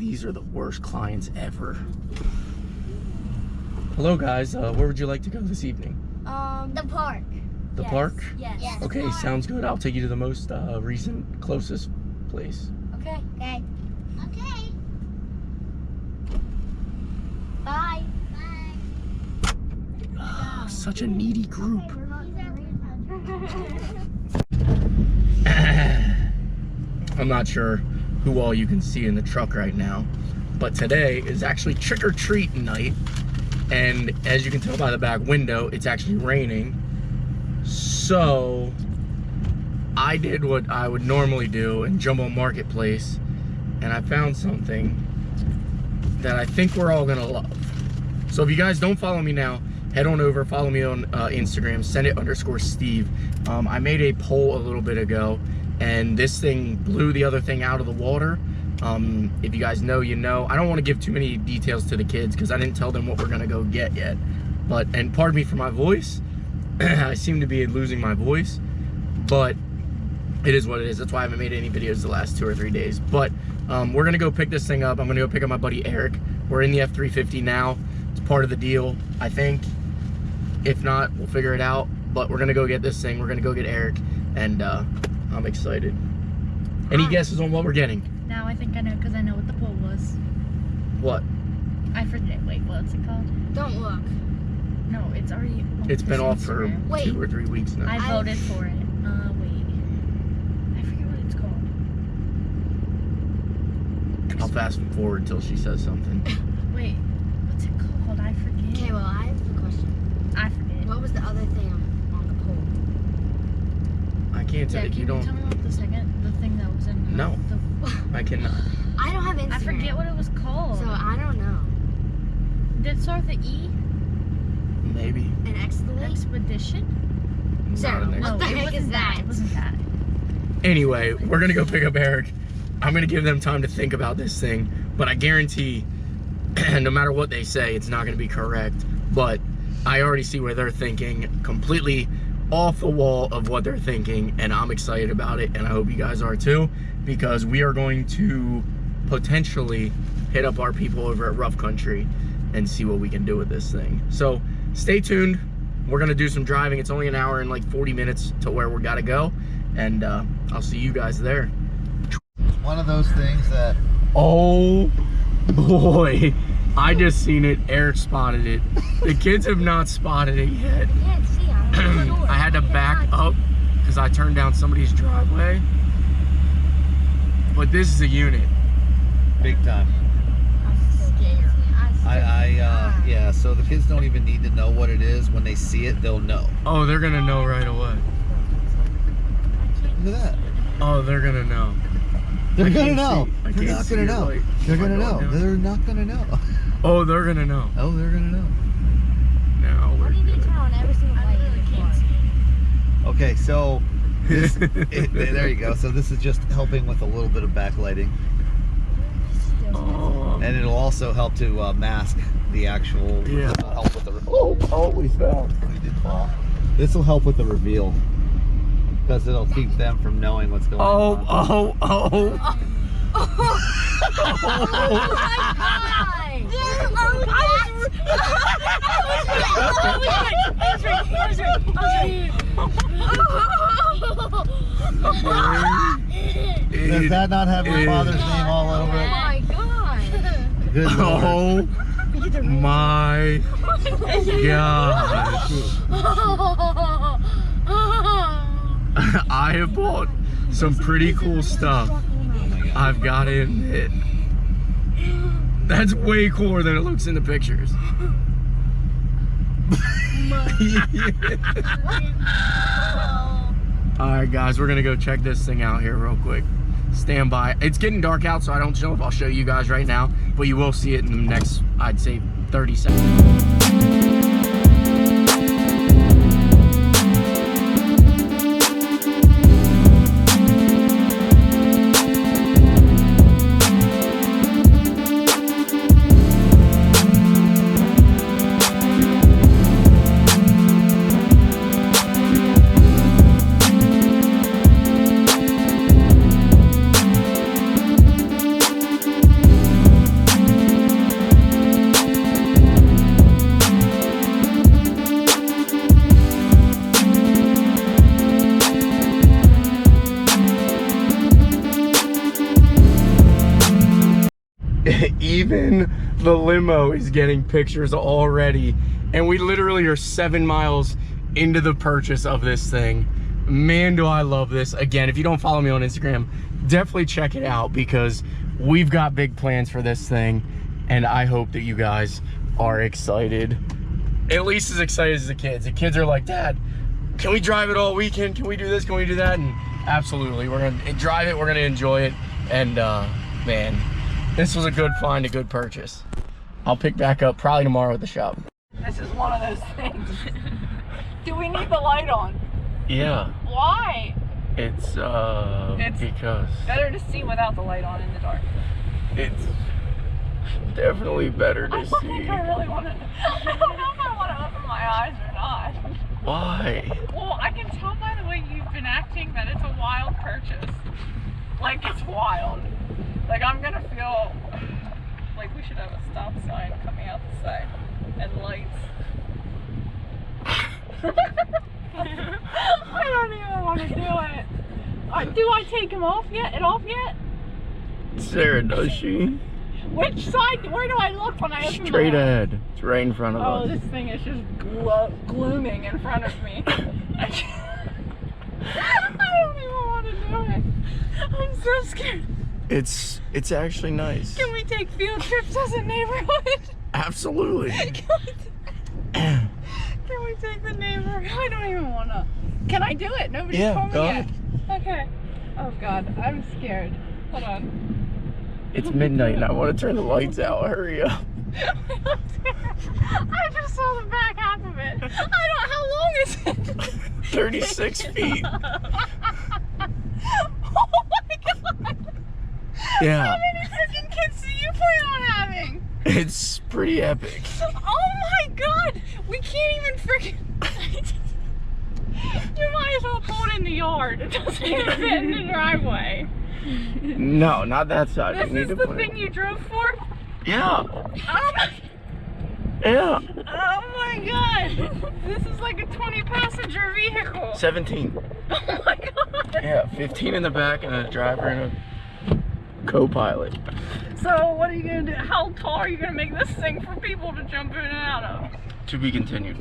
these are the worst clients ever. Hello guys, where would you like to go this evening? The park. The park? Yes. Okay, sounds good. I'll take you to the most recent, closest place. Okay. Okay. Okay. Bye. Bye. Such a needy group. I'm not sure who all you can see in the truck right now, but today is actually trick-or-treat night, and as you can tell by the back window, it's actually raining. So I did what I would normally do in Jumbo Marketplace, and I found something that I think we're all gonna love. So if you guys don't follow me now, head on over, follow me on Instagram, sendit_Steve. I made a poll a little bit ago, and this thing blew the other thing out of the water. If you guys know, you know. I don't want to give too many details to the kids because I didn't tell them what we're gonna go get yet. But, and pardon me for my voice, I seem to be losing my voice, but it is what it is. That's why I haven't made any videos the last 2 or 3 days. But we're gonna go pick this thing up. I'm gonna go pick up my buddy Eric. We're in the F350 now. It's part of the deal, I think. If not, we'll figure it out. But we're gonna go get this thing. We're gonna go get Eric, and I'm excited. Any guesses on what we're getting? Now I think I know, because I know what the poll was. What? I forget. Wait, what's it called? Don't look. No, it's already. It's been off for 2 or 3 weeks now. I voted for it. Wait. I forget what it's called. I'll fast forward till she says something. Wait, what's it called? I forget. Okay, well, I have a question. I forget. What was the other thing on the poll? I can't tell you. Can You don't. tell me what the thing that was in No. I cannot. I don't have Instagram. I forget what it was called. So I don't know. Did it start with the E? Maybe. An Expedition? Sarah, Not an what the it heck wasn't is that? It wasn't that. Anyway, we're gonna go pick up Eric. I'm gonna give them time to think about this thing, but I guarantee, no matter what they say, it's not gonna be correct. But I already see where they're thinking, completely off the wall of what they're thinking, and I'm excited about it, and I hope you guys are too, because we are going to potentially hit up our people over at Rough Country and see what we can do with this thing. So stay tuned. We're gonna do some driving. It's only an hour and like 40 minutes to where we gotta go, and I'll see you guys there. One of those things that... Oh boy, I just seen it. Eric spotted it. The kids have not spotted it yet. I had to back up because I turned down somebody's driveway. But this is a unit. Big time. I'm scared. Yeah, so the kids don't even need to know what it is. When they see it, they'll know. Oh, they're gonna know right away. Look at that. Oh, they're gonna know. They're gonna know. They're not gonna know. They're gonna know. They're not gonna know. Oh, they're gonna know. Oh, they're gonna know. Now we're good. Turn on every single light in the car. Okay, so this, there you go. So this is just helping with a little bit of backlighting, and it'll also help to mask the actual. Yeah. This will help with the. Oh, we fell. We did fall. This will help with the reveal because it'll keep them from knowing what's going on. Oh. Does that not have your father's name all over it? Oh my god. Good Lord. Oh my gosh. I have bought some pretty cool stuff. I've got to admit. That's way cooler than it looks in the pictures. Alright guys, we're gonna go check this thing out here real quick. Stand by. It's getting dark out, so I don't know if I'll show you guys right now, but you will see it in the next, I'd say, 30 seconds. Even the limo is getting pictures already. And we literally are 7 miles into the purchase of this thing. Man, do I love this. Again, if you don't follow me on Instagram, definitely check it out because we've got big plans for this thing. And I hope that you guys are excited. At least as excited as the kids. The kids are like, Dad, can we drive it all weekend? Can we do this? Can we do that? And absolutely, we're gonna drive it, we're gonna enjoy it. And man, this was a good find, a good purchase. I'll pick back up probably tomorrow at the shop. This is one of those things. Do we need the light on? Yeah. Why? It's because Better to see without the light on in the dark. it's definitely better to I see. think I really want to. I don't know if I want to open my eyes or not. Why? Well, I can tell by the way you've been acting that it's a wild purchase. Like, it's wild. Like, I'm gonna feel like we should have a stop sign coming out the side and lights. I don't even want to do it. Do I take him off yet? Sarah, does she? Which side? Where do I look when I open Straight my eyes? ahead. It's right in front of Oh, us. this thing is just glooming in front of me. I don't even want to do it. I'm so scared. It's actually nice. Can we take field trips as a neighborhood? Absolutely. Can we take the neighborhood? I don't even want to. Can I do it? Nobody's Yeah, told me go yet. ahead. Okay. Oh God, I'm scared. Hold on. It's midnight and I want to turn the lights out. Hurry up. I just saw the back half of it. How long is it? 36 feet. Oh my God. Yeah. How many freaking kids do you plan on having? It's pretty epic. Oh my God. We can't even freaking. You might as well pull it in the yard. It doesn't even fit in the driveway. No, not that side. I This need is to the put thing it. you drove for? Yeah. Oh my, Yeah. oh my God. This is like a 20-passenger vehicle. 17. Oh my God. Yeah, 15 in the back and a driver and a co-pilot. So what are you going to do? How tall are you going to make this thing for people to jump in and out of? To be continued.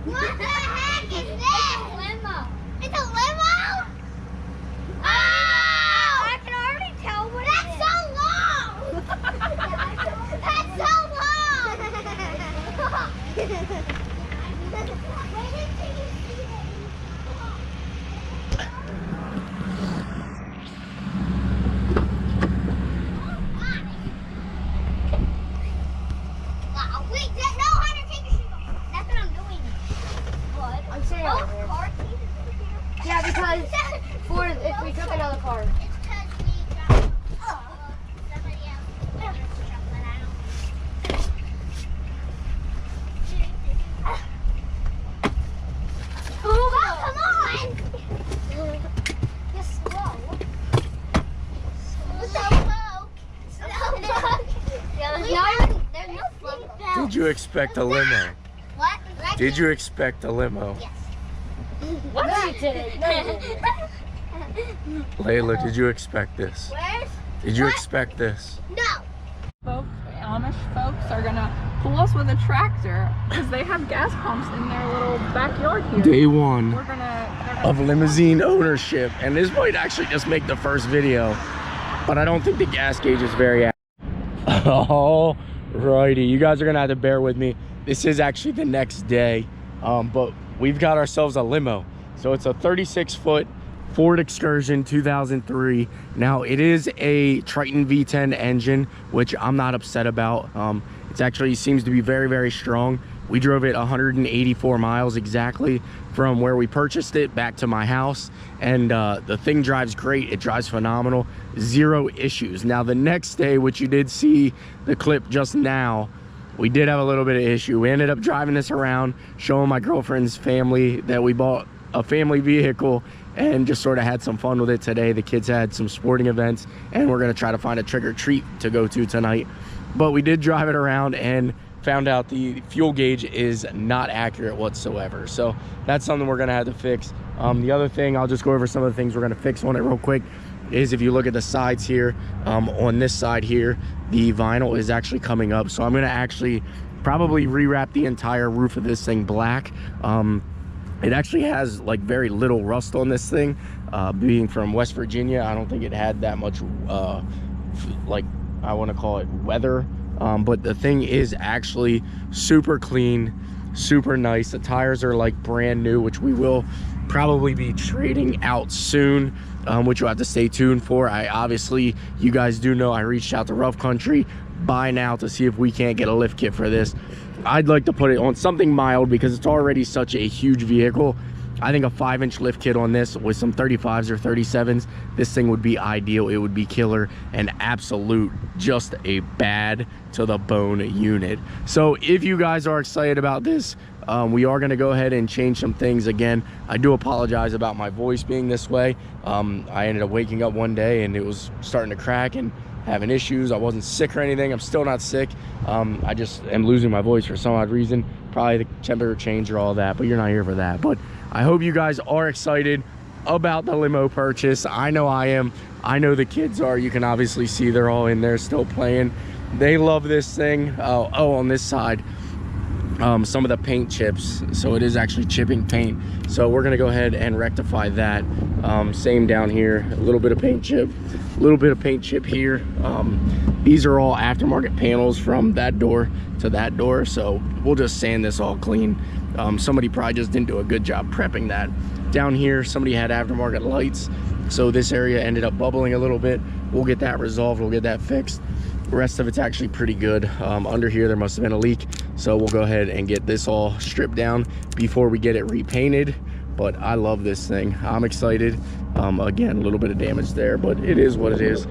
What the heck is this? It's a limo. It's a limo? Oh! I can already tell what it is. That's so long! That's so long! Wait until you see it. Wow, wait, no, Hunter, take your shoes off. That's what I'm doing. What? I'm saying both car keys in here? Yeah, because if we took another car. It's because we dropped somebody else. Chocolate out. Oh, come on! You're slow. There's no slow. Did you expect a limo? What? Did you expect a limo? Yes. What? Layla, did you expect this? Where's? Did you What? expect this? No. Folks, Amish folks are going to pull us with a tractor because they have gas pumps in their little backyard here. Day one We're gonna of limousine ownership, and this might actually just make the first video, but I don't think the gas gauge is very accurate. Alrighty, you guys are gonna have to bear with me. This is actually the next day, but we've got ourselves a limo. So it's a 36-foot Ford Excursion 2003. Now it is a Triton V10 engine, which I'm not upset about. It's actually seems to be very, very strong. We drove it 184 miles exactly from where we purchased it back to my house, and the thing drives great. It drives phenomenal, zero issues. Now the next day, which you did see the clip just now, we did have a little bit of issue. We ended up driving this around, showing my girlfriend's family that we bought a family vehicle and just sort of had some fun with it today. The kids had some sporting events, and we're gonna try to find a trick or treat to go to tonight. But we did drive it around and found out the fuel gauge is not accurate whatsoever. So that's something we're gonna have to fix. The other thing, I'll just go over some of the things we're gonna fix on it real quick. is if you look at the sides here, on this side here, the vinyl is actually coming up. So I'm gonna actually probably rewrap the entire roof of this thing black. It actually has like very little rust on this thing. Being from West Virginia, I don't think it had that much, like, I want to call it weather. But the thing is actually super clean, super nice. The tires are like brand new, which we will probably be trading out soon, which you'll have to stay tuned for. Obviously, you guys do know I reached out to Rough Country by now to see if we can't get a lift kit for this. I'd like to put it on something mild because it's already such a huge vehicle. I think a 5-inch lift kit on this with some 35s or 37s, this thing would be ideal. It would be killer and absolute, just a bad to the bone unit. So if you guys are excited about this, we are going to go ahead and change some things. Again, I do apologize about my voice being this way. I ended up waking up one day and it was starting to crack and having issues. I wasn't sick or anything. I'm still not sick. I just am losing my voice for some odd reason. Probably the temperature change or all that, but you're not here for that. But I hope you guys are excited about the limo purchase. I know I am. I know the kids are. You can obviously see they're all in there still playing. They love this thing. Oh, on this side, some of the paint chips. So it is actually chipping paint. So we're gonna go ahead and rectify that. Same down here, a little bit of paint chip, a little bit of paint chip here. These are all aftermarket panels from that door to that door. So we'll just sand this all clean. Somebody probably just didn't do a good job prepping that. Down here, somebody had aftermarket lights. So this area ended up bubbling a little bit. We'll get that resolved, we'll get that fixed. The rest of it's actually pretty good. Under here, there must have been a leak. So we'll go ahead and get this all stripped down before we get it repainted. But I love this thing. I'm excited. Again, a little bit of damage there, but it is what it is.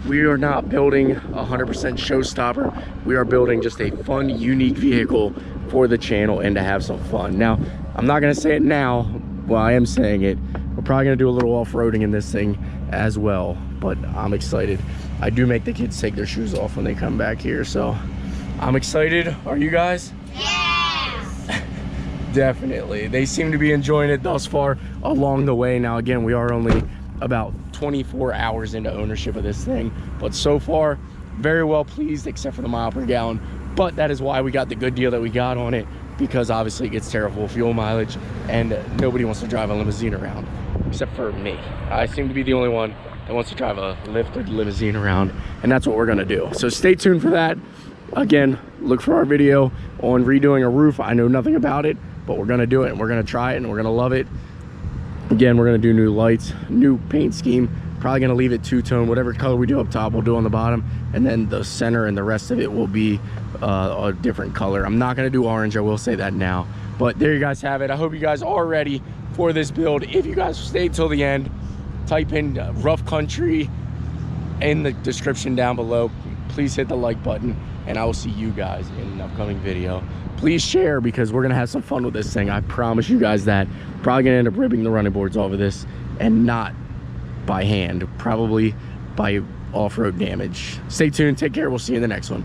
We are not building a 100% showstopper. We are building just a fun, unique vehicle for the channel and to have some fun. Now, I'm not gonna say it now. Well, I am saying it. We're probably gonna do a little off-roading in this thing as well, but I'm excited. I do make the kids take their shoes off when they come back here, so I'm excited. Are you guys? Yes! Definitely. They seem to be enjoying it thus far along the way. Now, again, we are only about 24 hours into ownership of this thing, but so far, very well pleased, except for the mile per gallon. But that is why we got the good deal that we got on it, because obviously it gets terrible fuel mileage and nobody wants to drive a limousine around, except for me. I seem to be the only one that wants to drive a lifted limousine around, and that's what we're gonna do. So stay tuned for that. Again, look for our video on redoing a roof. I know nothing about it, but we're gonna do it and we're gonna try it and we're gonna love it. Again, we're gonna do new lights, new paint scheme. Probably gonna leave it two-tone. Whatever color we do up top, we'll do on the bottom, and then the center and the rest of it will be a different color. I'm not gonna do orange, I will say that now. But there you guys have it. I hope you guys are ready for this build. If you guys stayed till the end, type in Rough Country in the description down below. Please hit the like button, and I will see you guys in an upcoming video. Please share, because we're gonna have some fun with this thing. I promise you guys that. Probably gonna end up ripping the running boards off of this, and not by hand, probably by off-road damage. Stay tuned, take care, we'll see you in the next one.